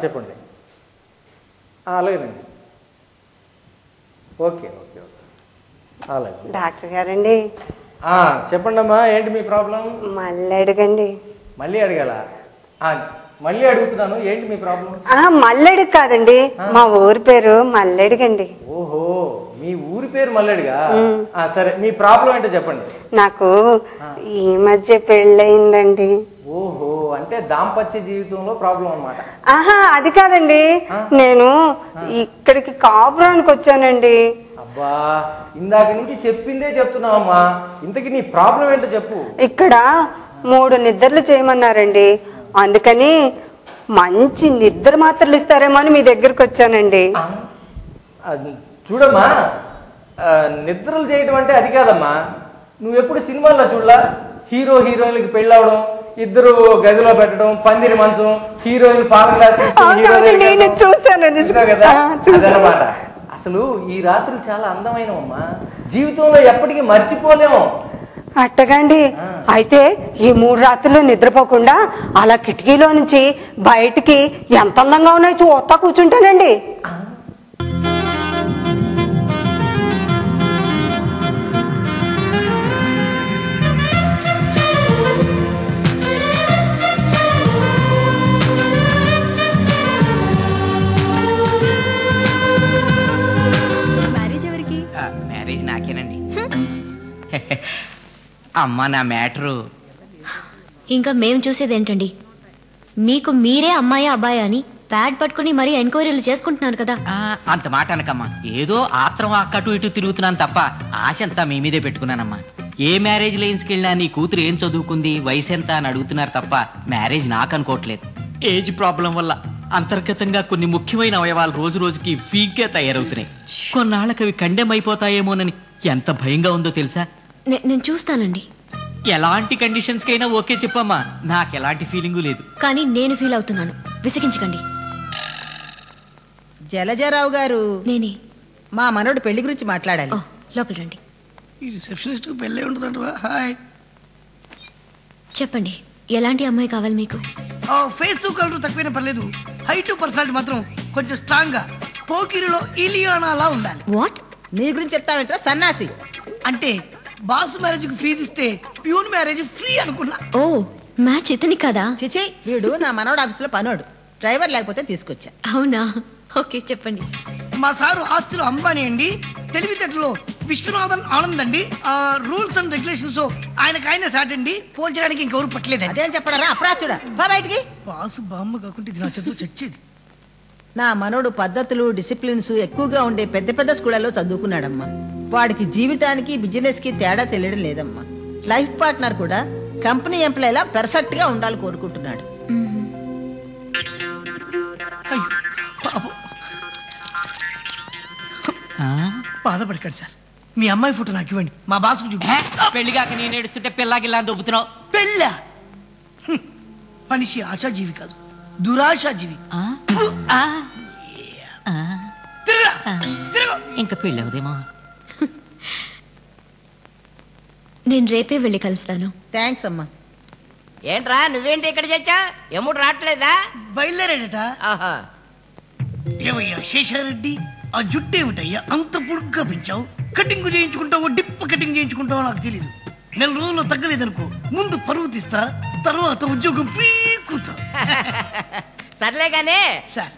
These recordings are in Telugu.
చెప్పండి. అలాగేనండి. ఓకే ఓకే ఓకే అలాగే. డాక్టర్ గారండి. చెప్పండి అమ్మా, ఏంటి మీ ప్రాబ్లం? మళ్ళీ అడగండి. మళ్ళీ అడగాల? మళ్ళీ అడుగుతున్నాను, ఏంటి మీ ప్రాబ్లం? మల్లెడుగు కాదండి, మా ఊరి పేరు మల్లెడుగండి. ఓహో, మీ ఊరి పేరు మల్లెడుగా? సరే, మీ ప్రాబ్లం ఏంటో చెప్పండి. నాకు ఈ మధ్య పెళ్ళయిందండి. ఓహో, అంటే దాంపత్య జీవితంలో ప్రాబ్లం అన్నమాట. అది కాదండి, నేను ఇక్కడికి కాపురానికి వచ్చానండి. అబ్బా, ఇందాక నుంచి చెప్పిందే చెప్తున్నావమ్మా, ఇంతకీ నీ ప్రాబ్లం ఏంటో చెప్పు. ఇక్కడ 3 నిద్రలు చేయమన్నారండి, అందుకని మంచి నిద్ర మాత్రలు ఇస్తారేమో అని మీ దగ్గరకు వచ్చానండి. చూడమ్మా, నిద్రలు చేయడం అంటే అది కాదమ్మా. నువ్వెప్పుడు సినిమాల్లో చూడలా? హీరో హీరోయిన్లకి పెళ్ళవడం, ఇద్దరు గదిలో పెట్టడం, పందిరి మంచం, హీరోయిన్ పాల గ్లాస్ తీసుకుని కదా, అదనమాట. అసలు ఈ రాత్రులు చాలా అందమైనవమ్మా, జీవితంలో ఎప్పటికీ మర్చిపోలేము. అట్టగండి, అయితే ఈ 3 రాత్రులు నిద్రపోకుండా అలా కిటికీలో నుంచి బయటికి ఎంత అందంగా ఉన్నాయో చూస్తా కూర్చుంటానండి. మ్యారేజ్ నాకేనండి. అమ్మా, నా మ్యాటరు ఇంకా మేం చూసేదేంటండి? మీకు మీరే అమ్మాయి అబ్బాయి అని ప్యాడ్ పట్టుకుని మరీ ఎంక్వైరీలు చేసుకుంటున్నారు కదా. అంత మాట అనకమ్మా, ఏదో ఆత్రం అక్కటు ఇటు తిరుగుతున్నాను తప్ప ఆశ అంతా మీ మీదే పెట్టుకున్నానమ్మా. ఏ మ్యారేజ్ లైన్స్కి వెళ్ళినా నీ కూతురు ఏం చదువుకుంది, వయసు ఎంత అని అడుగుతున్నారు తప్ప మ్యారేజ్ నాకు అనుకోవట్లేదు. ఏజ్ ప్రాబ్లం వల్ల అంతర్గతంగా కొన్ని ముఖ్యమైన అవయవాలు రోజు రోజుకి వీక్గా తయారవుతున్నాయి. కొన్నాళ్ళకి అవి కండెం అయిపోతాయేమోనని ఎంత భయంగా ఉందో తెలుసా? నేను చూస్తానండి. ఎలాంటి కండిషన్స్ కైనా ఓకే చెప్పమ్మా, నాకు ఎలాంటి ఫీలింగు లేదు. కానీ నేను ఫీల్ అవుతున్నాను, విసిగించకండి. జలజారావు గారు, నేనే. మా మనోడు పెళ్లి గురించి మాట్లాడాలి. లోపల రండి. ఈ రిసెప్షనిస్ట్ పెళ్ళి ఉంటుందంటవా? హాయ్, చెప్పండి, ఎలాంటి అమ్మాయి కావాలి మీకు? ఫేస్ కలర్ తక్కువైనా పర్లేదు, హైట్ పర్సనాలిటీ మాత్రం కొంచెం స్ట్రాంగ్ గా పోకిరిలో ఇలియానాలా ఉండాలి. వాట్? నీ గురించి చెప్తావేంట్రా సన్నాసి? అంటే బాస్ మ్యారేజ్ కి ఫీజు ఇస్తే ప్యూన్ మ్యారేజ్ ఫ్రీ అనుకున్నా. ఓ, మ్యాచ్ ఇతని కదా? చిచి, వీడు నా మనోడు ఆఫీసులో పనోడు, డ్రైవర్ లేకపోతే తీసుకొచ్చా. అవునా? ఓకే, చెప్పండి. మా సారు ఆస్తులు అంబానీ అండి, తెలివితేటలో విశ్వనాథన్ ఆనంద్ అండి, రూల్స్ అండ్ రెగ్యులేషన్స్ ఆయన సాట్ అండి, పోల్చడానికి ఇంకెవరు పట్టలేదండి. అదేం చెప్పడారా అప్రాచుడా, బయటికి. బాసు బామ్మ కాకుంటే ఇది నా చదువు చచ్చేది. నా మనోడు పద్ధతులు డిసిప్లిన్స్ ఎక్కువగా ఉండే పెద్ద పెద్ద స్కూళ్ళలో చదువుకున్నాడమ్మా. వాడికి జీవితానికి బిజినెస్ కి తేడా తెలియడం లేదమ్మా. లైఫ్ పార్ట్నర్ కూడా కంపెనీ ఎంప్లాయీలా పెర్ఫెక్ట్ గా ఉండాలి కోరుకుంటున్నాడు. బాధపడకండి సార్, మీ అమ్మాయి ఫోటో నాకు ఇవ్వండి, మా బాస్కు చూపి. పెళ్లిగాక నేను ఏడుస్తుంటే పిల్లాగిలా దొబ్బుతున్నావు. పెళ్ళా? మనిషి ఆశాజీవి కాదు, దురాశాజీవి. ఇంకా పెళ్ళి అవదేమో. నేను రేపే వెళ్ళి కలుస్తాను. థ్యాంక్స్ అమ్మా. ఏంట్రా నువ్వేంటి ఇక్కడ చచ్చా? ఎముడు రావట్లేదా? బయలుదేరాడట. ఏమయ్యా శేషారెడ్డి, ఆ జుట్టు ఏమిటయ్యా అంత పొడుగ్గా పెంచావు? కటింగ్ చేయించుకుంటావో డిప్ కటింగ్ చేయించుకుంటావో నాకు తెలీదు. 4 రోజుల్లో తగ్గలేదనుకో ముందు పరువు తీస్తా, తర్వాత ఉద్యోగం పీకుతా. సర్లే గానీ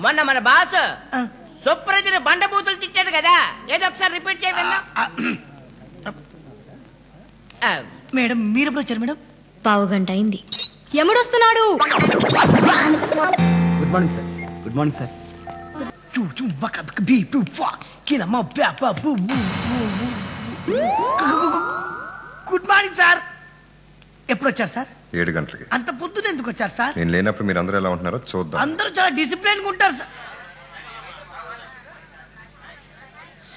మొన్న మన బాస్ సుప్రజని బండబూతులు తిట్టాడు కదా, ఏదో ఒకసారి రిపీట్ చేయమన్నా. మేడం మీరెప్పుడు వచ్చారు మేడం? పావుగంట అయింది. ఎముడొస్తున్నాడు. Good morning sir. Good morning sir. Good morning sir. ఎప్పుడు వచ్చారు సార్? 7 గంటలకి. అంత పొద్దున ఎందుకు వచ్చారు సార్? నేను లేనప్పుడు మీరు అందరూ ఎలా ఉంటున్నారో చూద్దాం. అందరూ చాలా డిసిప్లిన్ గా ఉంటారు సార్.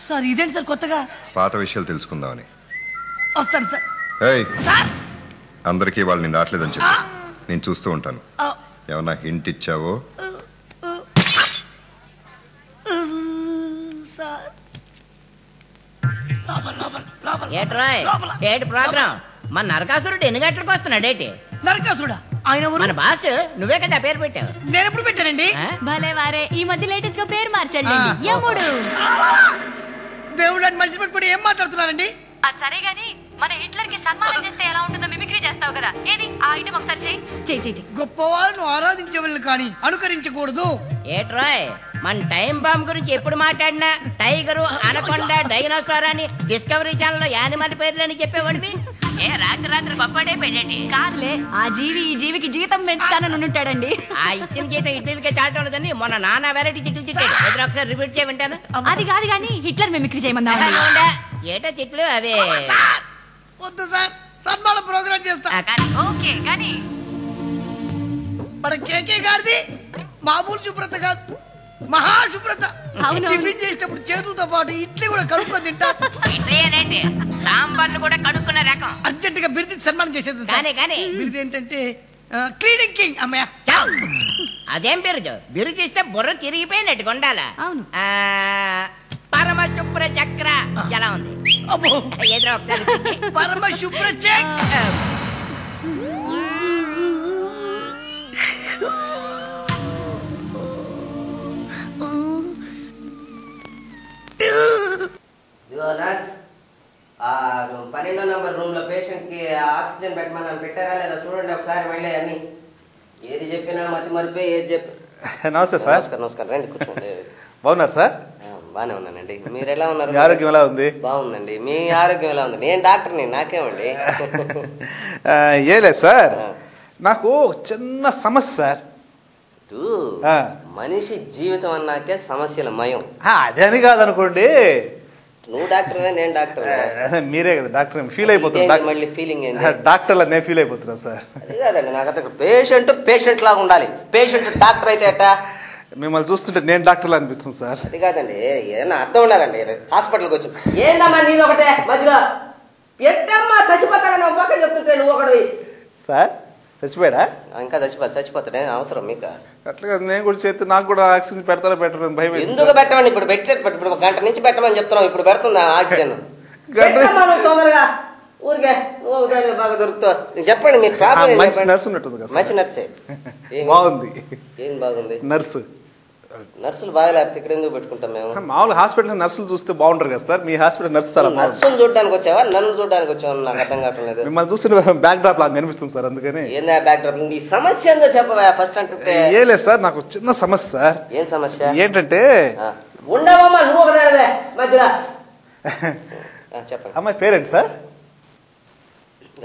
సార్ ఇదేంటి సార్ కొత్తగా? పాత విషయాలు తెలుసుకుందామని వస్తాను సార్. సార్ అందరికీ వాళ్ళు నేను రావట్లేదని చెప్పి నేను చూస్తూ ఉంటాను. ఏమన్నా హింట్ ఇచ్చావో? ఏటి ప్రోగ్రాం? మన నరకాసురుడు ఎన్ని గంటలకు వస్తున్నాడు? ఏంటి నరకాసురుడా? ఆయన మన బాస్ నువ్వే కదా పేరు పెట్టావు. నేను ఎప్పుడు పెట్టానండి? భలే వారే, ఈ మధ్య లేటెస్ట్ గా పేరు మార్చండి, యముడు. దేవుడు అని మనిషి పెట్టుకుని ఏం మాట్లాడుతున్నారండి? అది సరే గాని మన హిట్లర్ కి సన్మానం చేస్తే ఎలా ఉంటుందో మిమిక్రీ చేస్తావు కదా, ఏది ఆ ఐటమ్ ఒకసారి చెయ్యి. గొప్పవాళ్ళను ఆరాధించే వాళ్ళని కానీ అనుకరించకూడదు. ఏట్రాయ్, మన టైం బాంబ్ గురించి ఎప్పుడు మాట్లాడినా టైగరు, అనకొండ, డైనోసార్ అని డిస్కవరీ ఛానల్ లో యానిమల్ పేర్లని చెప్పేవాడివి. ఏ రాత్రి గొప్పడే పెట్టండి కాదులే, ఆ జీవి ఈ జీవికి జీవితం పెంచుతానని ఉంటాడండి. ఆ ఇచ్చిన గీత ఇడ్లీలకే చాటం ఉండదని మొన్న నానా వెరైటీ తిట్లు తిట్టాడు. ఎదురు ఒకసారి రిపీట్ చేయమంటాను. అది కాదు గాని హిట్లర్ మిమిక్రీ చేయమన్నా. ఏటో తిట్లు అవే. వద్దు సార్, సన్మాన ప్రోగ్రామ్ చేస్తా. ఓకే కానీ మన కేకే గారిది మామూలు శుభ్రత కాదు, మహాశుభ్రత. టిఫిన్ చేసేటప్పుడు చేతులతో పాటు ఇడ్లీ కూడా కడుక్కొని తింటా. ఇడ్లీ అనేంటి, సాంబార్లు కూడా కడుక్కున్న రకం. అర్జెంట్ గా బిరుది సన్మానం చేసేది. కానీ బిరుది ఏంటంటే క్లీనింగ్ కింగ్. అమ్మయ్య, అదేం బిరుదు ఇస్తే బుర్ర తిరిగిపోయినట్టు ఉండాలా. అవును. పరమ శుభ్ర చక్ర ఎలా ఉంది? ఎదురు ఒకసారి పరమ శుభ్ర చక్ర. నర్స్, 12వ నంబర్ రూమ్ లో పేషెంట్ కి ఆక్సిజన్ పెట్టమని పెట్టారా లేదా చూడండి ఒకసారి. మళ్ళీ అన్ని ఏది చెప్పినా మతి మరిపోయి ఏది చెప్పి. నమస్తే సార్. నమస్కారం, రండి కూర్చోండి. బాగున్నారు సార్? బానే ఉన్నానండి. మీరు ఎలా ఉన్నారు? మీ ఆరోగ్యం ఎలా ఉంది? బాగుందండి. మీ ఆరోగ్యం ఎలా ఉంది? నేను డాక్టర్ని, నాకేమండి. ఏ లేదు సార్, నాకు చిన్న సమస్య సార్. మనిషి జీవితం అన్నాకే సమస్యల మయం. అదే అని కాదనుకోండి. నువ్వు డాక్టర్వే, నేను డాక్టర్. మీరే కదా డాక్టర్. ఫీల్ అయిపోతున్నా. మళ్ళీ ఫీలింగ్ డాక్టర్ నేను ఫీల్ అయిపోతున్నా సార్. అది కాదండి, నాకు అతను పేషెంట్ లాగా ఉండాలి. పేషెంట్ డాక్టర్ అయితే అట్టా. మిమ్మల్ని చూస్తుంటే నేను డాక్టర్లా అనిపిస్తుంది సార్. అది కాదండి, ఏదైనా అర్థం ఉండాలండి. హాస్పిటల్కి వచ్చి ఏందమ్మా నీది ఒకటే మధ్యలో ఎట్టమ్మా చచ్చిపోతాడని ఒక పక్క చెప్తుంటే నువ్వు ఒకటి. సార్ చచ్చిపోయాడా? ఇంకా చచ్చిపోతాడే అవసరం మీకు? అట్లా నేను కూడా చేస్తే నాకు కూడా ఆక్సిజన్ పెడతారా పెట్టరు భయం. ఎందుకు పెట్టమని ఇప్పుడు పెట్టలేదు. ఇప్పుడు 1 గంట నుంచి పెట్టమని చెప్తున్నావు, ఇప్పుడు పెడుతుందా ఆక్సిజన్? తొందరగా ఊరికే నువ్వు బాగా దొరుకుతావు. చెప్పండి మీ ప్రాబ్లం. మంచి నర్సు ఉన్నట్టుంది కదా? మంచి నర్సే. బాగుంది. ఏం బాగుంది? నర్సు. నర్సులు బాగా లేకపోతే ఇక్కడ ఎందుకు పెట్టుకుంటాం మేము? మామూలు హాస్పిటల్ నర్సులు చూస్తే బాగుంటారు కదా సార్. మీ హాస్పిటల్ నర్సు చాలా బాగుంది. నర్సులు చూడడానికి వచ్చావా నన్ను చూడడానికి వచ్చావా? నాకు అర్థం కావట్లేదు. మిమ్మల్ని చూస్తే బ్యాక్ డ్రాప్ లాగా కనిపిస్తుంది సార్, అందుకని. ఏందా బ్యాక్ డ్రాప్? ఈ సమస్య ఏందో చెప్పవా ఫస్ట్ అంటే. ఏ లేదు సార్, నాకు చిన్న సమస్య సార్. ఏం సమస్య? ఏంటంటే ఉండవమ్మా నువ్వు ఒకదానివే మధ్యలో. చెప్పండి. అమ్మాయి పేరెంట్ సార్?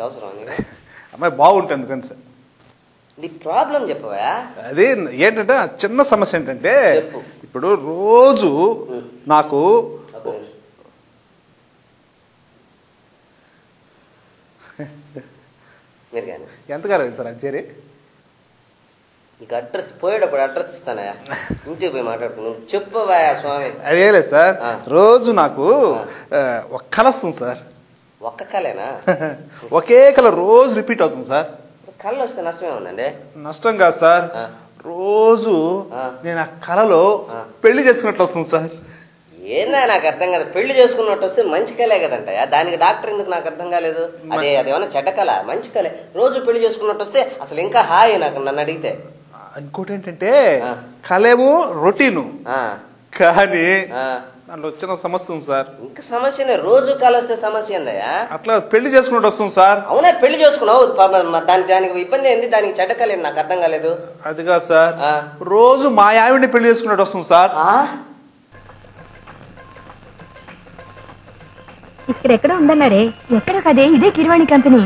అవసరం అమ్మాయి బాగుంటుంది అందుకని సార్. నీ ప్రాబ్లం చెప్పవా? అది ఏంటంటే చిన్న సమస్య ఏంటంటే ఇప్పుడు రోజు నాకు ఎంత కాలేదు సార్ అది చేరి? నీకు అడ్రస్ పోయేటప్పుడు అడ్రస్ ఇస్తానా? ఇంటికి పోయి మాట్లాడుకున్నావు చెప్పవా స్వామి. అదే లేదు సార్, రోజు నాకు ఒక కళ వస్తుంది సార్. ఒక్క కళేనా? ఒకే కళ రోజు రిపీట్ అవుతుంది సార్. కళ్ళు వస్తే నష్టమే ఉందండి. నష్టం కాదు సార్, రోజు నేను ఆ కళలో పెళ్లి చేసుకున్నట్లు వస్తుంది సార్. ఏందా నాకు అర్థం కాదు. పెళ్లి చేసుకున్నట్టు వస్తే మంచి కళే కదంట. దానికి డాక్టర్ ఎందుకు నాకు అర్థం కాలేదు. అదేమన్నా చెడ్డ కళ? మంచి కళే. రోజు పెళ్లి చేసుకున్నట్టు వస్తే అసలు ఇంకా హాయి నాకు, నన్ను అడిగితే. ఇంకోటి ఏంటంటే కళేమో రొటీను, కానీ దాంట్లో వచ్చిన సమస్య ఉంది సార్. ఇంకా సమస్యనే? రోజు కళ వస్తే సమస్య ఏందయ్యా? అట్లా పెళ్లి చేసుకున్నట్టు వస్తుంది సార్. అవునా పెళ్లి చేసుకున్నావు, దానికి ఇబ్బంది ఏంది? దానికి చెడ్డ కళ ఏంది? నాకు అర్థం కాలేదు. అది కాదు సార్, రోజు మా ఆవిడ్ని పెళ్లి చేసుకున్నట్టు వస్తుంది సార్. ఇక్కడెక్కడ ఉందన్నారే? ఎక్కడ కదే? ఇదే కిరవాణి కంపెనీ.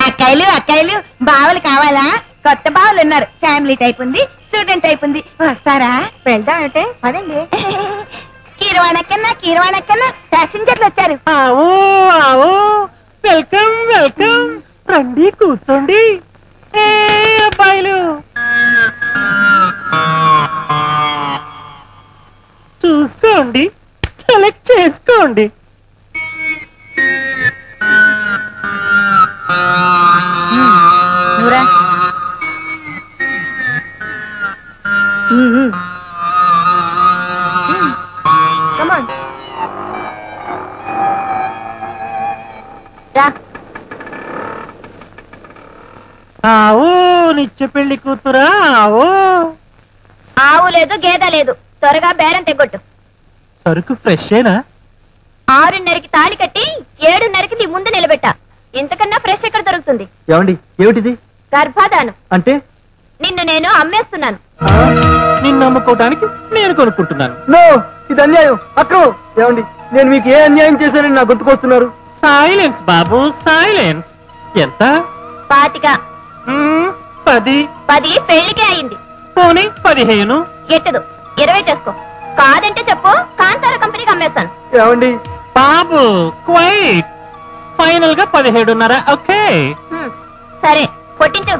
అక్కాయిలు బావలు కావాలా? కొత్త బావలు ఉన్నారు. ఫ్యామిలీ టైప్ ఉంది, స్టూడెంట్ టైప్ ఉంది. వస్తారా? వెళ్దాం అంటే పదండి. కిరవాణక్కన్నా ప్యాసింజర్లు వచ్చారు. వెల్కమ్ వెల్కమ్, రండి కూర్చోండి. అబ్బాయిలు చూసుకోండి, సెలెక్ట్ చేసుకోండి. నూరా కమాన్ రా. ఆవు నిత్య పెళ్లి కూతురా ఆవు. ఆవు లేదు గేదె లేదు, త్వరగా బేరం తెగొట్టు. సరుకు ఫ్రెషేనా? 6:30కి తాళి కట్టి 7:30కి నీ ముందు నిలబెట్టా. ఇంతకన్నా ఫ్రెష్ ఎక్కడ దొరుకుతుంది? ఏమండి ఏమిటిది? గర్భాధానం. అంటే నిన్ను నేను అమ్మేస్తున్నాను. నిన్ను అమ్ముకోవడానికి నేను కొనుక్కుంటున్నాను. నో, ఇది అన్యాయం, అక్రమం. ఏమండి నేను మీకు ఏ అన్యాయం చేశానని నాకు గుర్తుకొస్తున్నారు? సైలెన్స్ బాబు, సైలెన్స్. ఎంత? 25. 10. 10 పెళ్లికే అయింది. పోనీ 15. ఎట్టదు, 20 చేసుకో. కాదంటే చెప్పు, కాంతార కంపెనీకి అమ్మేస్తాను. ఏమండి బాబు క్వైట్. ఫైనల్ గా 17.5. ఓకే సరే కొట్టించు.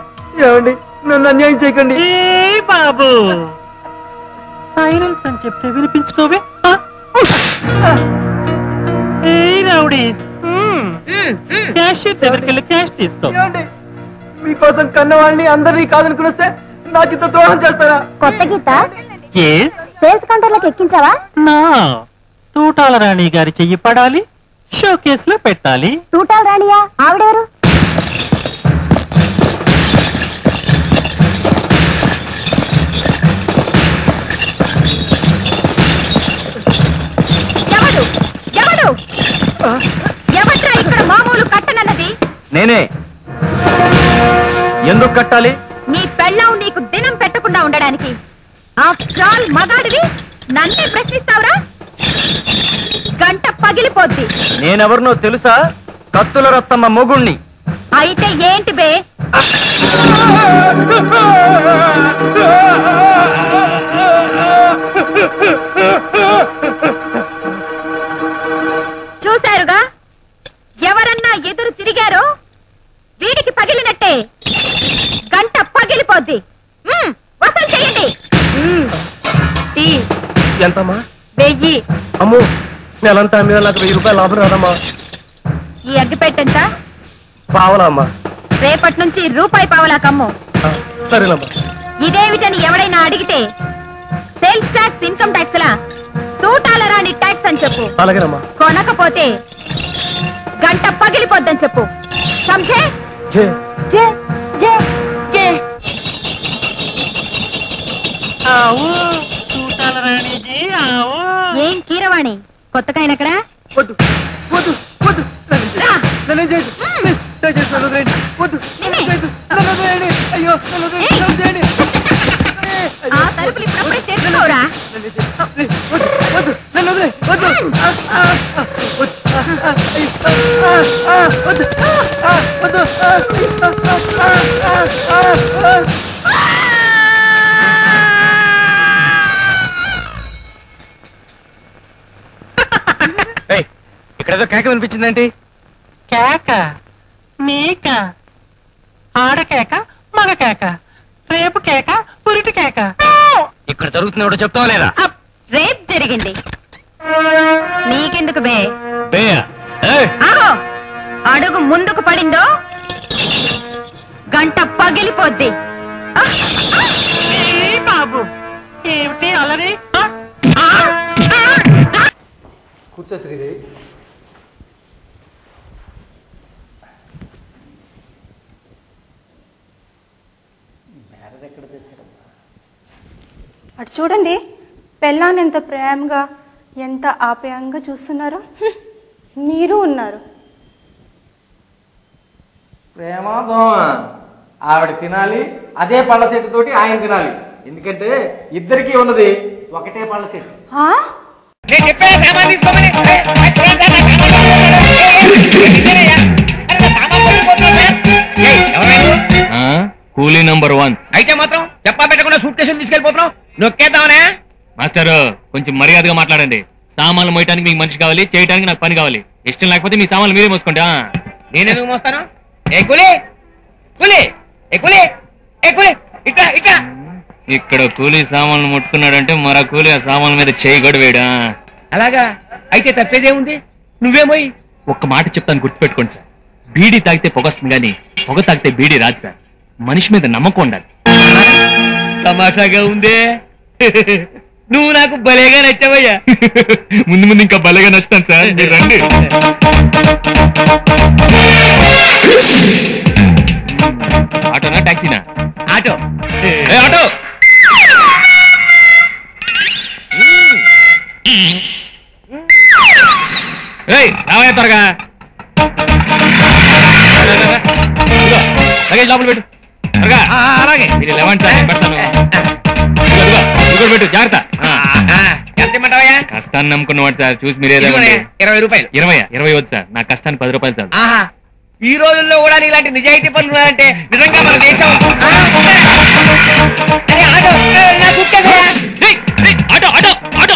ఏమండి నన్ను అన్యాయం చేయకండి. ఏ బాబు సైలెన్స్ అని చెప్తే వినిపించుకోవే. ఏ రౌడీ, క్యాషియర్ దగ్గరికి వెళ్ళి క్యాష్ తీసుకో. మీకోసం కన్నవాళ్ళని అందరినీ కాదనుకుని వస్తే నాకు ఇంత ద్రోహం చేస్తారా? కొత్త గీత సేల్స్ కౌంటర్లోకి ఎక్కించావా? నా తూటాల రాణి గారి చెయ్యి పడాలి, షో కేసులో పెట్టాలి. తూటాల రాణియా? ఆవిడెవరు? ఎవడు ఎవడు ఎవట్రా ఇక్కడ మామూలు కట్టనన్నది? నేనే. ఎందుకు కట్టాలి? నీ పెళ్ళాం నీకు దినం పెట్టకుండా ఉండడానికి. ఆఫ్టర్ ఆల్ మగాడివి నన్నే ప్రశ్నిస్తావురా? గంట పగిలిపోద్ది. నేనెవరినో తెలుసా? కత్తుల రత్తమ్మ మొగుణ్ణి. అయితే ఏంటి బే? చూశారుగా, ఎవరన్నా ఎదురు తిరిగారో వీడికి పగిలినట్టే. గంట పగిలిపోద్ది. వసూలు చేయండి. ఎంతమ్మా? 1000. అమ్మో, నెలంతా మీద నాకు 1000 రూపాయలు లాభం రాదమ్మా. ఈ అగ్గిపెట్టెంత? పావలా అమ్మా. రేపటి నుంచి రూపాయి పావలా కమ్ము. సరేనమ్మా. ఇదేమిటని ఎవడైనా అడిగితే సేల్స్ ట్యాక్స్, ఇన్కమ్ ట్యాక్స్ లా తూటాల రాని ట్యాక్స్ అని చెప్పు. అలాగేనమ్మా. కొనకపోతే గంట పగిలిపోద్దని చెప్పు. సమझे? జే జే జే జే. ఆవు తూటాల రాణిజీ ఆవు. ఏం కీరవాణి, కొత్తగా అయినక్కడ? వద్దు వద్దు వద్దు, నన్ను చేసి వద్దు, నన్ను వదిలేయండి. అయ్యో నన్ను వదిలేయండి. ఆ తలుపులు ఇప్పుడప్పుడే తెచ్చుకోరా? వద్దు, నన్ను వదిలే, వద్దు, వద్దు, ఇక్కడేదో కేక వినిపించిందేంటి? కేక? మేక? ఆడ కేక, మగ కేక, రేపు కేక, పురిటి కేక. ఇక్కడ జరుగుతున్న చెప్తావా లేదా? రేప్ జరిగింది. నీకెందుకు బే? ఆగో, అడుగు ముందుకు పడిందో గంట పగిలిపోద్ది. బాబు ఏమిటి అలరి? కూర్చో శ్రీదేవి. అటు చూడండి, పెళ్ళాన్ని ఎంత ప్రేమగా, ఎంత ఆప్యాయంగా చూస్తున్నారు. మీరు ఉన్నారు. ప్రేమ దోమ. ఆవిడ తినాలి, అదే పళ్ళ సెట్టు తోటి ఆయన తినాలి. ఎందుకంటే ఇద్దరికి ఉన్నది ఒకటే పళ్ళ సెట్టు. కూలీ నంబర్ 1. అయితే మాత్రం చెప్పా పెట్టకుండా సూట్ కేసులు తీసుకెళ్ళిపోతున్నావు. నొక్కేద్దామనే? మాస్టర్ కొంచెం మర్యాదగా మాట్లాడండి. సామాన్లు మోయటానికి మీకు మనిషి కావాలి, చేయడానికి నాకు పని కావాలి. ఇష్టం లేకపోతే మీ సామాన్లు మీరే మోసుకోండి. నేనెందుకు మోస్తాను? ఏ కూలీ కూలీ ఏ కూలీ ఏ కూలీ ఇట్లా ఇట్లా. ఇక్కడ కూలీ సామాన్లు ముట్టుకున్నాడంటే మరో కూలీ ఆ సామాన్ల మీద చేయగడు వేడా. అలాగా? అయితే తప్పేదేముంది, నువ్వేమోయి. ఒక్క మాట చెప్తాను, గుర్తుపెట్టుకోండి సార్. బీడీ తాగితే పొగొస్తుంది కానీ పొగ తాగితే బీడీ రాదు సార్. మనిషి మీద నమ్మకం ఉండాలి. తమాషాగా ఉందే. నువ్వు నాకు భలేగా నచ్చావయ్యా. ముందు ముందు ఇంకా భలేగా నచ్చుతాను సార్, మీరు రండి. ఆట ఆటోనా టాక్సీనా? ఆటో. ఆటో. రావయ్య త్వరగా. లగేజ్ లోపల పెట్టు త్వరగా. అలాగే. మీరు లేవండి సార్, నేను పెడతాను. పెట్టు జాగ్రత్త. ఎంత ఇమ్మంటావయ్యా? కష్టాన్ని నమ్ముకున్నవాడు సార్, చూసి మీరే 20 రూపాయలు. 20 వద్దు సార్, నా కష్టానికి 10 రూపాయలు సార్. ఆహా, ఈ రోజుల్లో కూడా ఇలాంటి నిజాయితీ పనులు ఉన్నాయంటే నిజంగా మన దేశం. ఆటో ఆటో ఆటో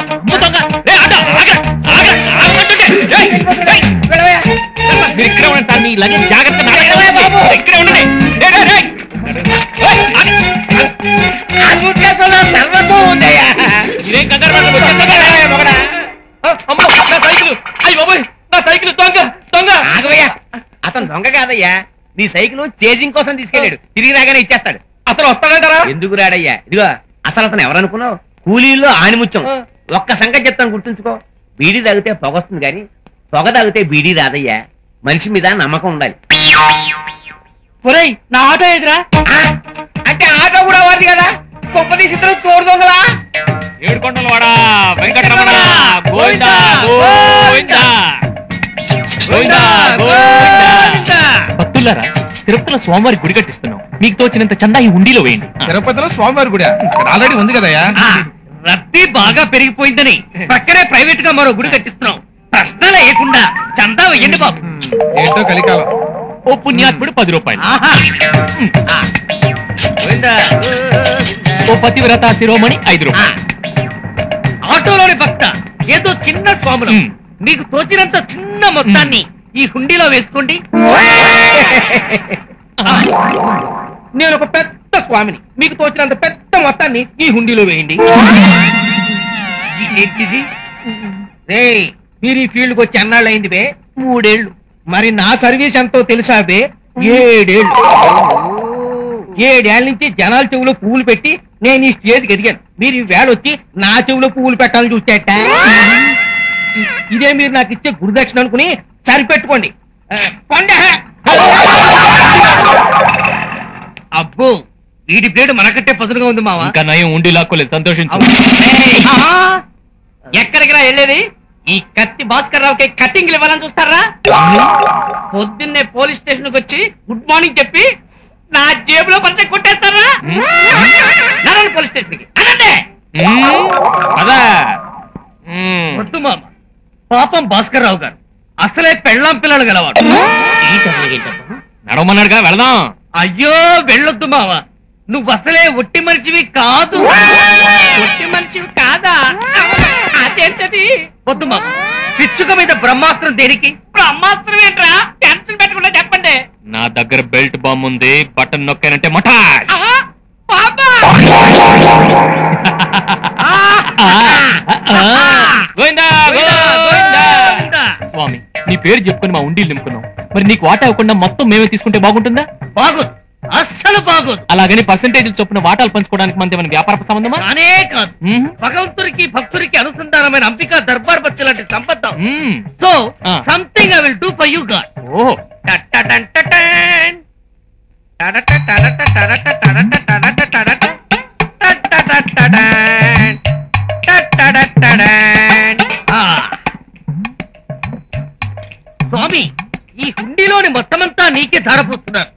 మీరు ఇక్కడే ఉండండి సార్, మీ లగేజ్ జాగ్రత్త. ఇక్కడే ఉండండి. సర్వస్వం ఉందయ్యా. మీరేం కంగారు పడకండి. నా సైకిల్, అయ్యి బాబోయ్, నా సైకిల్ దొంగ దొంగ. ఆగవయ్యా, అతను దొంగ కాదయ్యా, నీ సైకిల్ చేజింగ్ కోసం తీసుకెళ్ళాడు. తిరిగి రాగానే ఇచ్చేస్తాడు. అసలు వస్తాడంటారా? ఎందుకు రాడయ్యా? ఇదిగో అసలు అతను ఎవరనుకున్నావు? కూలీల్లో ఆనిముత్యం. ఒక్క సంగతి చెప్తాను, గుర్తుంచుకో. బీడీ తాగితే పొగ వస్తుంది కానీ పొగ తాగితే బీడీ రాదయ్యా. మనిషి మీద నమ్మకం ఉండాలి. ఒరేయ్, నా ఆటో ఎదురా? అంటే ఆటో కూడా వాడిది కదా. గొప్పదీసి ఇద్దరు తోడు దొంగలా. ఏడుకొండల వాడా వెంకటరమణ గోవిందా గోవిందా గోవిందా గోవిందా. భక్తులారా, తిరుపతిలో స్వామివారి గుడి కట్టిస్తున్నాం. మీకు తోచినంత చందా ఈ ఉండిలో వేయండి. తిరుపతిలో స్వామివారి గుడి ఆల్రెడీ ఉంది కదయ్యా. రద్దీ బాగా పెరిగిపోయిందని పక్కనే ప్రైవేట్ గా మరో గుడి కట్టిస్తున్నాం. ప్రశ్న లేకుండా చందా వేయండి బాబు. ఏంటో కలికాలం. ఓ పుణ్యాత్ముడు 10 రూపాయలు. ఓ పతివ్రత శిరోమణి 5 రూపాయలు. ఆటోలోని భక్త ఏదో చిన్న స్వాములు, మీకు తోచినంత చిన్న మొత్తాన్ని ఈ హుండీలో వేసుకోండి. నేను ఒక పెద్ద స్వామిని, మీకు తోచినంత పెద్ద మొత్తాన్ని ఈ హుండీలో వేయండి. ఏంటిది? రేయ్, మీరు ఈ ఫీల్డ్కి వచ్చి అన్నాళ్ళు అయింది బే? 3 ఏళ్ళు. మరి నా సర్వీస్ ఎంతో తెలుసా బే? 7 ఏళ్ళు. 7 ఏళ్ళ నుంచి జనాల చెవులో పువ్వులు పెట్టి నేను ఈ స్టేజ్కి ఎదిగాను. మీరు ఈ వేళ వచ్చి నా చెవులో పువ్వులు పెట్టాలని చూస్తేట. ఇదే మీరు నాకు ఇచ్చే గురుదక్షిణ అనుకుని సరిపెట్టుకోండి. అబ్బో, వీడి ప్లేట్ మనకంటే పదునుగా ఉంది మావా. ఇంకా నయం ఉండి లాక్కోలేదు, సంతోషించు. ఎక్కడికి రా వెళ్ళేది? ఈ కత్తి భాస్కర్ రావుకి కట్టింగ్లు ఇవ్వాలని చూస్తారా? పొద్దున్నే పోలీస్ స్టేషన్ కి వచ్చి గుడ్ మార్నింగ్ చెప్పి నా జేబులో పరిచే కొట్టేస్తారా? నన్ను పోలీస్ స్టేషన్ కి అనండి. వద్దు మామ, పాపం భాస్కర్ రావు గారు అసలే పెళ్ళాం పిల్లలు గలవాడు. నడవమన్నాడుగా, వెళదాం. అయ్యో వెళ్ళొద్దు మావ, నువ్వు అసలే ఒట్టి మనిషివి కాదు. ఒట్టి మనిషివి కాదా? అదేంటది? వద్దు మామ, పిచ్చుక మీద బ్రహ్మాస్త్రం దేనికి? బ్రహ్మాస్త్రం ఏంట్రా? టెన్షన్ పెట్టకుండా చెప్పండి. నా దగ్గర బెల్ట్ బాంబ్ ఉంది, బటన్ నొక్కానంటే మఠా. స్వామి, నీ పేరు చెప్పుకొని మా ఉండి నింపుకున్నాం. మరి నీకు వాటా ఇవ్వకుండా మొత్తం మేమే తీసుకుంటే బాగుంటుందా? బాగోదు, అస్సలు బాగోదు. అలాగని పర్సెంటేజ్ చొప్పున వాటాలు పంచుకోవడానికి మనది ఏమైనా వ్యాపార సంబంధమా? అనే కాదు, భగవంతుడికి భక్తుడికి అనుసంధానమైన అంబికా దర్బార్ బత్తి లాంటి సంబంధం. So something I will do for you God. ఓహో, స్వామి, ఈ హుండీలోని మొత్తమంతా నీకే ధారపోతున్నారు.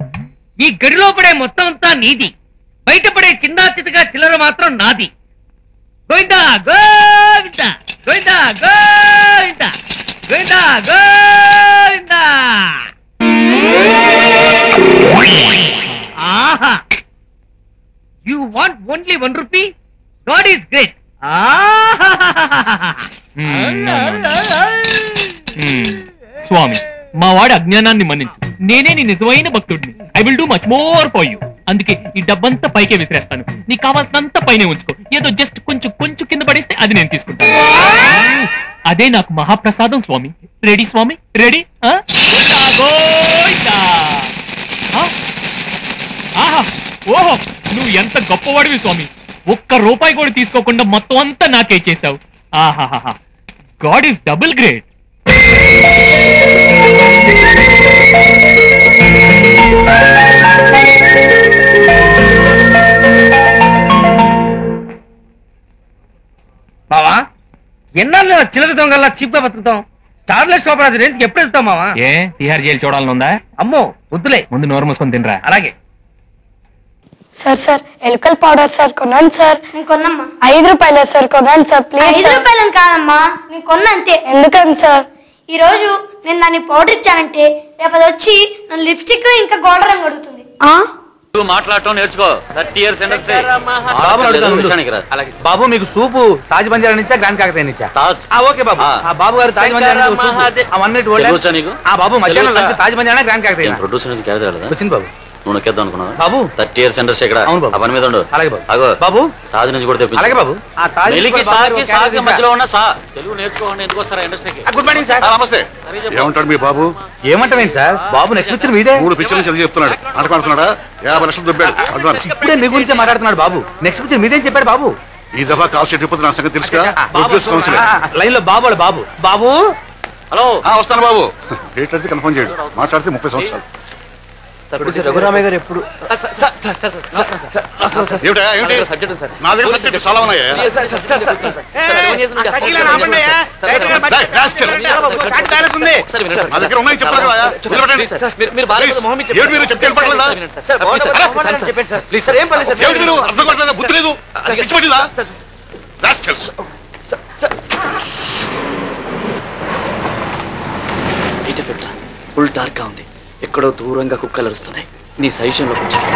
ఈ గడిలో పడే మొత్తం అంతా నీది, బయటపడే చిన్నా చితగా చిల్లర మాత్రం నాది. గోవిందా గోవిందా గోవిందా గోవిందా గోవిందా గోవిందా. ఆహా, you want only 1 rupee? God is great. స్వామి, మా వాడి అజ్ఞానాన్ని మన్నించు. నేనే నీ నిజమైన భక్తుడిని. I will do much more for you. అందుకే ఈ డబ్బంతా పైకే విసిరేస్తాను. నీకు కావాల్సినంత పైనే ఉంచుకో. ఏదో జస్ట్ కొంచెం కొంచెం కింద పడేస్తే అది నేను తీసుకుంటాను. అదే నాకు మహాప్రసాదం స్వామి. రెడీ స్వామి, రెడీ? ఆహా, ఓహో, నువ్వు ఎంత గొప్పవాడివి స్వామి. 1 రూపాయి కూడా తీసుకోకుండా మొత్తం అంతా నాకే చేశావు. ఆహాహా, గాడ్ ఈస్ డబుల్ గ్రేట్. బావా ఎన్నాళ్ళు చిల్లర దొంగల్లా చీప్ గా బతుకుతాం. చార్లెస్ శోభరాజు రేంజ్కి ఎప్పుడు వెళ్తాం మావా? ఏ తిహార్ జైలు చూడాలనుందా? అమ్మో వద్దులే, ముందు నోరు మూసుకొని తినరా. అలాగే. సార్ ఎలుకల పౌడర్ సార్ కొన్నాను సార్. నేను కొన్నమ్మా. 5 రూపాయలే సార్, కొన్నాను సార్ ప్లీజ్. 5 రూపాయలని కాదమ్మా, నేను కొన్నా అంతే. ఎందుకని సార్? ఈ రోజు నేను దాన్ని పౌడర్ ఇచ్చానంటే రేపు అది వచ్చి నన్ను లిప్స్టిక్ ఇంకా గోల్డ్ రంగు అడుగుతుంది. మాట్లాడటం నేర్చుకో. 30 years ఇండస్ట్రీ. బాబు మీకు సూపు తాజ్ బంజారా నుంచా గ్రాండ్ కాకతీయ నుంచా? ఓకే బాబు. బాబు గారు తాజ్ బంజారా బాబు మధ్యాహ్నం తాజ్ బంజారా గ్రాండ్ కాకతీయ ప్రొడ్యూసర్ నుంచి క్యారేజ్ రాలేదా? వచ్చింది బాబు. నువ్వు నొక్కేద్దాం అనుకున్నావు బాబు? 30 years ఇండస్ట్రీ ఇక్కడ. అవును బాబు. ఆ పని మీద ఉండు. అలాగే బాబు. అగో బాబు తాజ్ నుంచి కూడా తెప్పించు. అలాగే బాబు. ఆ తాజ్ సాకి మధ్యలో ఉన్న తెలుగు నేర్చుకోండి. ఎందుకు వస్తారా ఇండస్ట్రీకి? Good morning sir. నమస్తే. ఏమంటాడు మీ బాబు? ఏమంటావేంటి సార్? బాబు నెక్స్ట్ పిక్చర్ మీదే. 3 పిక్చర్లు చదివి చెప్తున్నాడు. నాటకం ఆడుతున్నాడా? 50 లక్షలు దొబ్బాడు అడ్వాన్స్. ఇప్పుడే మీ గురించే మాట్లాడుతున్నాడు బాబు. నెక్స్ట్ పిక్చర్ మీదేం చెప్పాడు బాబు. ఈ దఫా కాల్ షీట్ ఇప్పటి నా సంగతి తెలుసుగా. లైన్ లో బాబు బాబు. బాబు హలో. వస్తాను బాబు. డేట్ అడితే కన్ఫర్మ్ చేయడు. మాట్లాడితే 30 సంవత్సరాలు. రఘురామయ్య గారు ఎప్పుడు నా దగ్గర సబ్జెక్ట్ చాలా ఉన్నాయా? నా దగ్గర ఉన్నాయి చెప్తారు కదా. మీరు చెప్తే పడలేదా? మీరు అర్థం పడలేదా? గుర్తు లేదు. ఇష్టపడిందా? ఫుల్ డార్క్ గా ఉంది. ఎక్కడో దూరంగా కుక్కలు అరుస్తున్నాయి. నీ సజెషన్ లోకి వచ్చేసి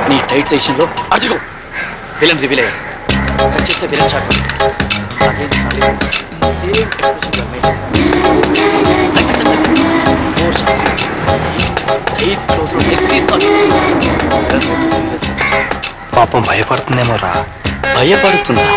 నీ టైట్ సజెషన్ లో అదిగో విలన్ రివీల్ అయ్యాడు. కట్ చేస్తే విలన్ షాట్. పాపం భయపడుతుందేమో రా. భయపడుతుందా?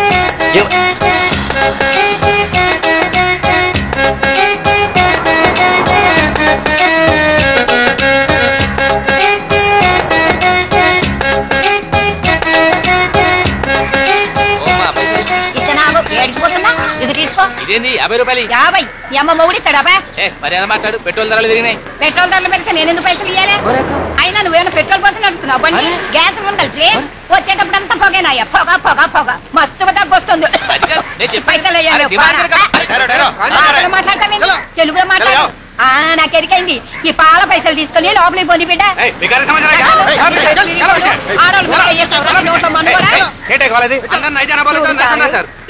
ఇదేంది 50 రూపాయలు? 50. మీ అమ్మ మొగుడిస్తాడా? మరి ఎలా మాట్లాడు? పెట్రోల్ ధరలు పెరిగినాయి. పెట్రోల్ ధరలు పెరిగితే నేను ఎందుకు పైసలు ఇయ్యాలి? అయినా నువ్వేమైనా పెట్రోల్ కోసం నడుపుతున్నావు బండి? గ్యాస్ కలిపి వచ్చేటప్పుడు అంతా పొగేనాయ్యా. పొగ పొగ పొగ మస్తుగా తగ్గొస్తుంది. పైసలు వేయాలి. మాట్లాడతావేంటి? తెలుగులో మాట్లాడు. నాకు ఎరికైంది. ఈ పాల పైసలు తీసుకొని లోపలికి పోని బిడ్డ.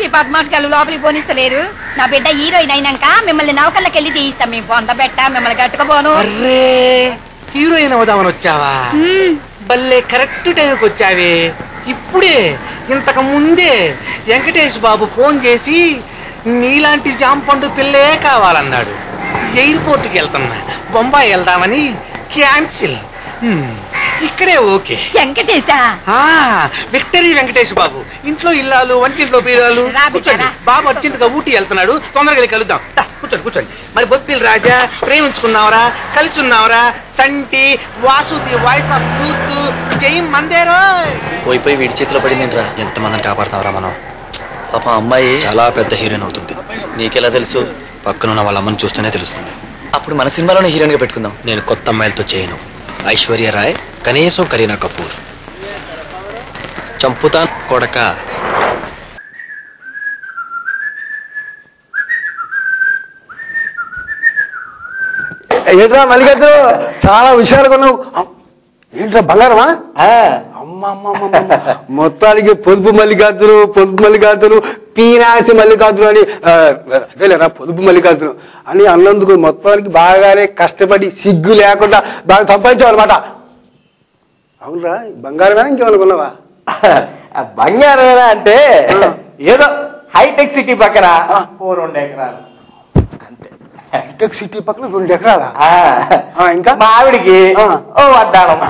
ఈ పద్మాషకాలు లోపలికి పోనిస్తలేరు. నా బిడ్డ హీరోయిన్ అయినాక మిమ్మల్ని నౌకల్లోకి వెళ్ళి తీయిస్తాం. మీ బొంద పెట్ట మిమ్మల్ని కట్టుకోబోను. హీరోయిన్ అవుదామని వచ్చావా? బల్లే కరెక్ట్ టైంకి వచ్చావే. ఇప్పుడే ఇంతకు ముందే వెంకటేష్ బాబు ఫోన్ చేసి నీలాంటి జాంపండు పిల్లే కావాలన్నాడు. ఎయిర్పోర్ట్కి వెళ్తున్నా, బొంబాయి వెళ్దామని క్యాన్సిల్. ఇక్కడే ఓకే. వెంకటేశా? విక్టరీ వెంకటేష్ బాబు. ఇంట్లో ఇల్లాలు, వంటింట్లో పీరాలు. కూర్చోండి. బాబు అర్జెంటుగా ఊటీ వెళ్తున్నాడు. తొందరగా వెళ్ళి కలుద్దాం. కూర్చోండి కూర్చోండి. మరి బొత్తిల్ రాజా, ప్రేమించుకున్నావరా, కలిసి ఉన్నావరా, చంటి, వాసుది, వాయిస్ ఆఫ్ ట్రూత్, జై మందేరో. పోయి వీడి చేతిలో పడిందేంట్రా? ఎంతమందిని కాపాడుతున్నావురా మనం? పాప అమ్మాయి చాలా పెద్ద హీరోయిన్ అవుతుంది. నీకెలా తెలుసు? పక్కనున్న వాళ్ళ అమ్మని చూస్తూనే తెలుస్తుంది. అప్పుడు మన సినిమాలోనే హీరోయిన్ గా పెట్టుకుందాం. నేను కొత్త అమ్మాయిలతో చేయను. ఐశ్వర్య రాయ్, కనీసం కరీనా కపూర్. చంపుతాను కొడక. ఏంట్రా మల్లికార్జున, చాలా హుషారుగా ఉన్నావు. ఏంట్రా బంగారమా? మొత్తానికి పొదుపు మల్లికార్జును పీనాసి మల్లికార్జును అని అదేలేరా పొదుపు మల్లికార్జును అని అన్నందుకు మొత్తానికి బాగానే కష్టపడి సిగ్గు లేకుండా బాగా సంపాదించావు అనమాట. అవునరా, బంగారమేనా ఇంకేమనుకున్నావా? బంగారమేనా అంటే ఏదో హైటెక్ సిటీ పక్కన 2 ఎకరాలు. హైటెక్ సిటీ పక్కన 2 ఎకరాలా? ఇంకా మా ఆవిడికి వడ్డాణం,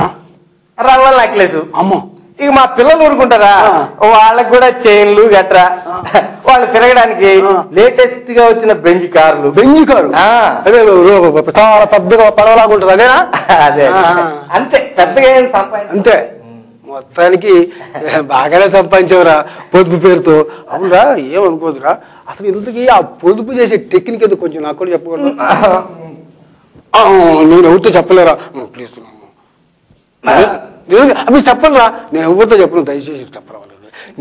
రవ్వల నెక్లెస్. అమ్మో, ఇక మా పిల్లలు ఊరుకుంటారా? వాళ్ళకి కూడా చైన్లు గట్రా. వాళ్ళు తిరగడానికి లేటెస్ట్ గా వచ్చిన బెంజ్ కారు. అదే చాలా పెద్దగా పడవలాగా ఉంటుంది అదేనా? అదే అంతే, పెద్దగా ఏం సంపాదించ. అంతే, మొత్తానికి బాగానే సంపాదించేవరా పొదుపు పేరుతో. అవునరా, ఏమనుకోదురా అసలు ఇంతకీ ఆ పొదుపు చేసే టెక్నిక్ ఏదో కొంచెం నాకు కూడా చెప్పకూడదు. నేను ఎవరితో చెప్పలేరా ప్లీజ్? అవి చెప్పనురా, నేను ఎవరితో చెప్పను, దయచేసి చెప్పరా.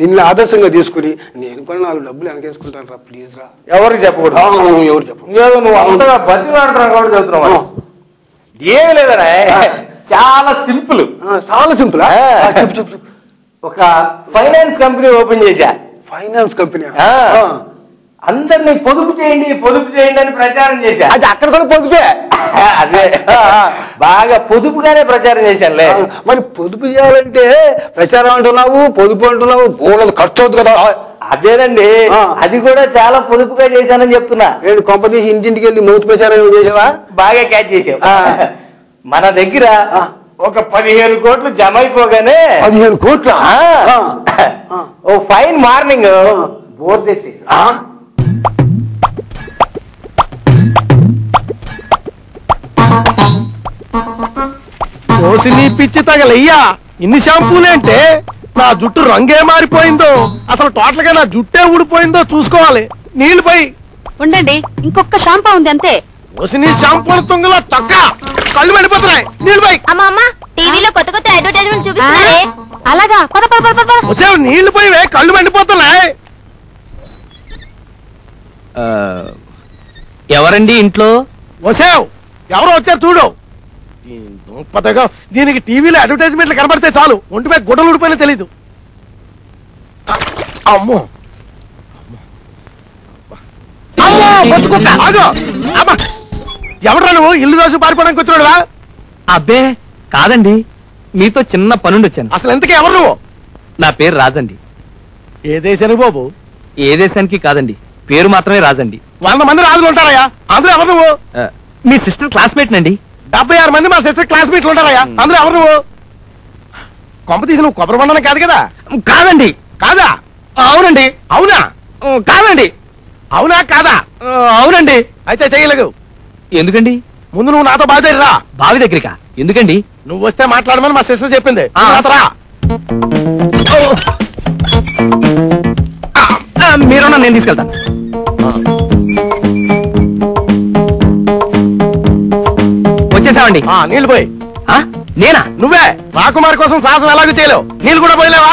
నిన్ను ఆదర్శంగా తీసుకుని నేను కూడా 4 డబ్బులు వెనకేసుకుంటాను రా ప్లీజ్ రా. ఎవరికి చెప్పకూడదు. ఎవరు చెప్పు. నువ్వు అంతగా బతిలాడుతున్నావు కాబట్టి చెప్తున్నావు. ఏమి లేదరా, చాలా సింపుల్. చాలా సింపుల్. ఒక ఫైనాన్స్ కంపెనీ ఓపెన్ చేశా. Finance company? అందరినీ పొదుపు చేయండి అని ప్రచారం చేశా. అది అక్కడ కూడా పొదుపే. అదే బాగా పొదుపుగానే ప్రచారం చేశానులే. మరి పొదుపు చేయాలంటే ప్రచారం అంటున్నావు, పొదుపు అంటున్నావు, బోర్డు ఖర్చు అవుతుంది కదా. అదేనండి, అది కూడా చాలా పొదుపుగా చేశానని చెప్తున్నా. నేను కొంపదీసి ఇంటింటికి వెళ్ళి మౌత్ ప్రచారం చేసావా? బాగా క్యాచ్ చేసావు. మన దగ్గర ఒక 15 కోట్లు జమ అయిపోగానే 15 కోట్ల ఓ ఫైన్ మార్నింగ్ బోర్ తెచ్చేసి నీ పిచ్చి తగలయ్యా, ఇన్ని షాంపూలేంటే నా జుట్టు రంగే మారిపోయిందో, అసలు టోటల్ గా నా జుట్టే ఊడిపోయిందో చూసుకోవాలి. నీళ్లు పోయి ఉండండి, ఇంకొక షాంపూ ఉంది అంతే. నీ షాంపూల తుంగలో తొక్క కళ్ళు వెళ్ళిపోతున్నాయి. నీళ్లు పోయి. అమ్మా టీవీలో కొత్త కొత్త అడ్వర్టైజ్మెంట్ చూపిస్తున్నారే, అలాగా వచ్చావు. నీళ్లు పోయి, కళ్ళు మండిపోతున్నాయి. ఎవరండి ఇంట్లో? వచ్చావు, ఎవరో వచ్చారు చూడు. దుంపదగా దీనికి టీవీలో అడ్వర్టైజ్మెంట్లు కనబడితే చాలు ఒంటిపై గుడ్డలు ఊడిపోయినా తెలీదు. అమ్మో ఎవడ్రా నువ్వు? ఇల్లు దోసి పారిపోవడానికి వచ్చినాడువా? అబ్బే కాదండి, మీతో చిన్న పనుండి వచ్చాను. అసలు ఎంతకీ ఎవరు నువ్వు? నా పేరు రాజండి. ఏ దేశానికి బాబు? ఏ దేశానికి కాదండి, పేరు మాత్రమే రాజండి. 100 మంది రాజులు ఉంటారయ్యా, అందులో ఎవరు నువ్వు? మీ సిస్టర్ క్లాస్మేట్ నండి. 76 మంది మా సిస్టర్ క్లాస్మేట్లు ఉంటారయ్యా, అందులో ఎవరు నువ్వు? కొంప తీసి నువ్వు కొబ్బరి బండన కాదు కదా? కాదండి. కాదా? అవునండి. అవునా? కాదండి. అవునా కాదా? అవునండి. అయితే చేయలేవు. ఎందుకండి? ముందు నువ్వు నాతో బాగా రా. బావి దగ్గరికా? ఎందుకండి? నువ్వు వస్తే మాట్లాడమని మా సిస్టర్ చెప్పింది. మీరున్నా, నేను తీసుకెళ్తాను. వచ్చేసామండి. నీళ్ళు పోయి. నేనా? నువ్వే. రాకుమారి కోసం సాహసం ఎలాగో చేయలేవు. నీళ్ళు కూడా పోయలేవా?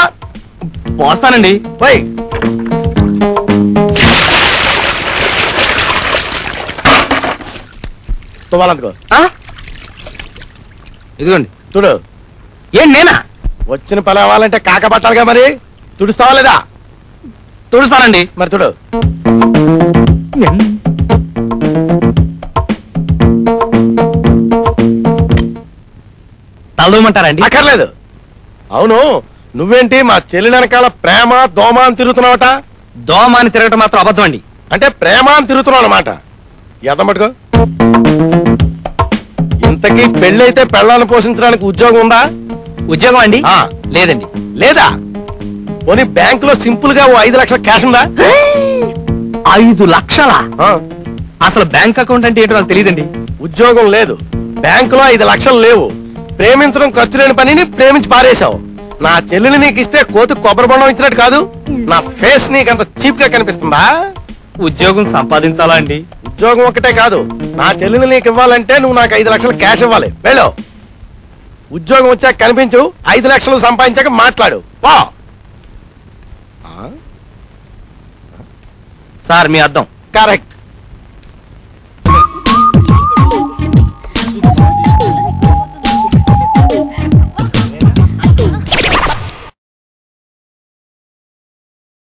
పోస్తానండి. పోయి. తువ్వాలందుకో. ఇదిగోండి చూడు. ఏం నేనా? వచ్చిన పని అవ్వాలంటే కాక పట్టాలిగా, మరి తుడుస్తావా లేదా? తుడుస్తానండి. మరి చూడు. తలదూమంటారండి? అక్కర్లేదు. అవును, నువ్వేంటి మా చెల్లి వెనకాల ప్రేమ దోమ అని తిరుగుతున్నావట? దోమ అని తిరగటం మాత్రం అబద్ధం అండి. అంటే ప్రేమ అని తిరుగుతున్నావు అన్నమాట. ఎదమటుకో. ఇంతకీ పెళ్ళైతే పెళ్ళాన్ని పోషించడానికి ఉద్యోగం ఉందా? ఉద్యోగం అండి? లేదండి. లేదా? పోనీ బ్యాంకులో సింపుల్ గా 5 లక్షల క్యాష్ ఉందా? 5 లక్షలా? అసలు బ్యాంక్ అకౌంట్ అంటే ఏంటో నాకు తెలియదండి. ఉద్యోగం లేదు, బ్యాంకులో 5 లక్షలు లేవు. ప్రేమించడం ఖర్చు లేని పనిని ప్రేమించి పారేశావు. నా చెల్లిని నీకు ఇస్తే కోతి కొబ్బరి బొండం ఇచ్చినట్టు కాదు. నా ఫేస్ నీకంత చీప్ గా కనిపిస్తుందా? ఉద్యోగం సంపాదించాలా అండి? ఉద్యోగం ఒకటే కాదు, నా చెల్లిని నీకు ఇవ్వాలంటే నువ్వు నాకు 5 లక్షలు క్యాష్ ఇవ్వాలి. వెళ్ళు. ఉద్యోగం వచ్చాక కనిపించు, 5 లక్షలు సంపాదించాక మాట్లాడు. వా. సార్ మీ అర్థం కరెక్ట్.